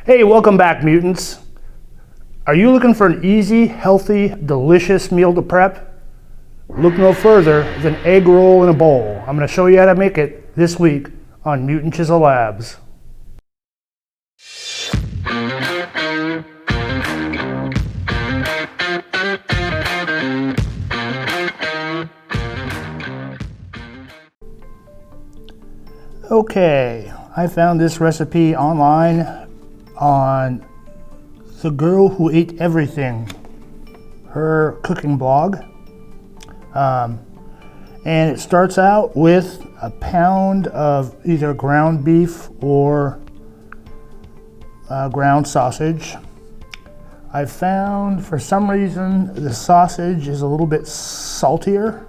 Hey, welcome back, mutants. Are you looking for an easy, healthy, delicious meal to prep? Look no further than egg roll in a bowl. I'm going to show you how to make it this week on Mutant Chisel Labs. Okay, I found this recipe online on The Girl Who Ate Everything, her cooking blog. And it starts out with a pound of either ground beef or ground sausage. I found for some reason the sausage is a little bit saltier.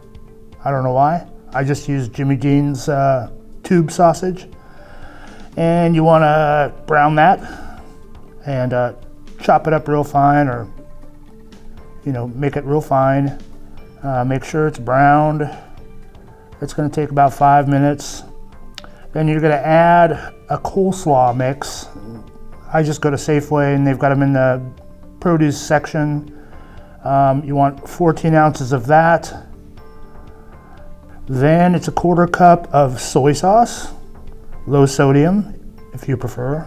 I don't know why. I just used Jimmy Dean's tube sausage. And you want to brown that and chop it up real fine, or make it real fine. Make sure it's browned. It's going to take about 5 minutes. Then you're going to add a coleslaw mix. I just go to Safeway and they've got them in the produce section. You want 14 ounces of that. Then it's a 1/4 cup of soy sauce, low sodium if you prefer.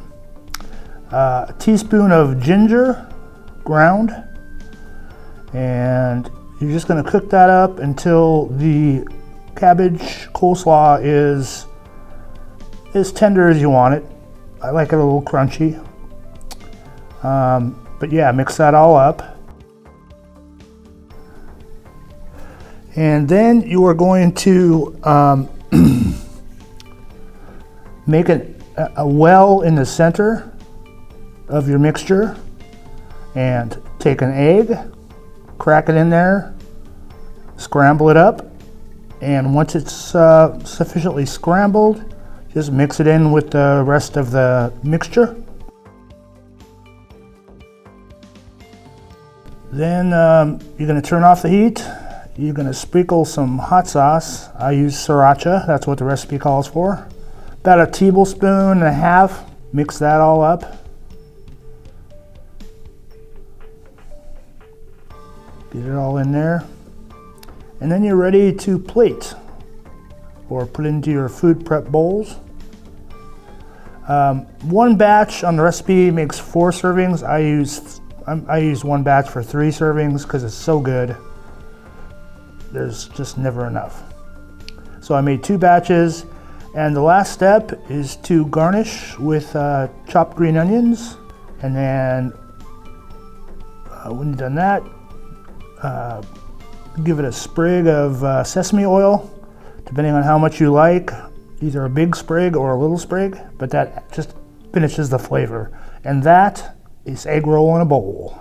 A teaspoon of ginger, ground. And you're just going to cook that up until the cabbage coleslaw is as tender as you want it. I like it a little crunchy. But yeah, mix that all up. And then you are going to make a well in the center of your mixture and take an egg, crack it in there, scramble it up, and once it's sufficiently scrambled, just mix it in with the rest of the mixture. Then you're going to turn off the heat. You're going to sprinkle some hot sauce. I use Sriracha, that's what the recipe calls for. About a tablespoon and a half. Mix that all up. Get it all in there. And then you're ready to plate or put into your food prep bowls. One batch on the recipe makes 4 servings. I use one batch for 3 servings because it's so good. There's just never enough. So I made 2 batches, and the last step is to garnish with chopped green onions. And then when you've done that, give it a sprig of sesame oil, depending on how much you like, either a big sprig or a little sprig, but that just finishes the flavor. And that is egg roll in a bowl.